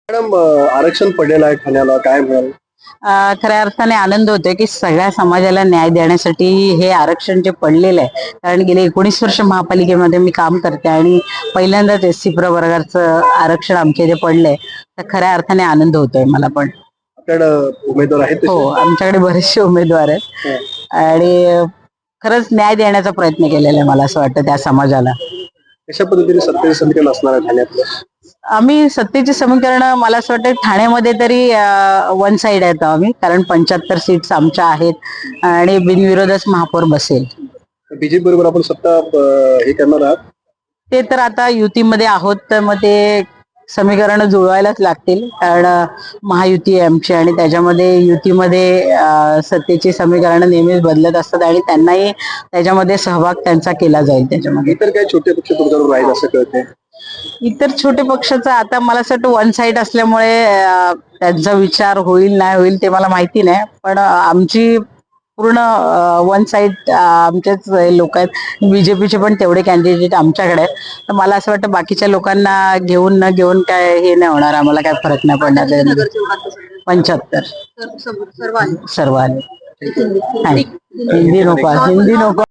Madam, आरक्षण पडलेलं आहे ठाण्याला, काय म्हणाल? खऱ्या अर्थाने आनंद होतोय की सगळ्या समाजाला न्याय देण्यासाठी हे आरक्षण जे पडलेलं आहे, कारण गेले 19 वर्ष महापालिकेमध्ये मी काम करते आणि पहिल्यांदाच SC प्रवर्गाचं आरक्षण आमच्या इथे पडलंय, तर खऱ्या अर्थाने आनंद होतोय मला पण. आपल्याकडं उमेदवार आहेत हो, तसे? आमच्याकडे बरेचसे उमेदवार आहेत हं. आणि खरंच न्याय देण्याचा प्रयत्न केलेला आहे मला असं वाटतं त्या समाजाला. कशा पद्धतीने सत्तेचं समीकरण असणार आहे ठाण्यातलं? आम्ही सत्तेचे समीकरण मला असं वाटतं ठाण्यामध्ये तरी वन साइड आहेत आम्ही, कारण 75 सीट्स आमच्या आहेत आणि बिनविरोधच महापौर बसेल. बीजेपी बरोबर आपण सत्ता हे करणार आहात? ते तर आता युतीमध्ये आहोत तर मग ते समीकरण जुळवायलाच लागतील, कारण महायुती आहे आमची आणि त्याच्यामध्ये युतीमध्ये सत्तेची समीकरण नेहमीच बदलत असतात आणि त्यांनाही त्याच्यामध्ये सहभाग त्यांचा केला जाईल त्याच्यामध्ये. इतर काही छोटे पक्ष तुमच्यावर राहील असं कळतंय? इतर छोटे पक्षाचा आता मला असं वाटतं वन साइड असल्यामुळे त्यांचा विचार होईल नाही होईल ते मला माहिती नाही, पण आमची पूर्ण वन साइड आमचेच लोक आहेत. बीजेपीचे पण तेवढे कॅन्डिडेट आमच्याकडे आहेत, तर मला असं वाटतं बाकीच्या लोकांना घेऊन न घेऊन काय हे नाही होणार, आम्हाला काय फरक नाही पडणार. 75 सर्व आले. हिंदी नको.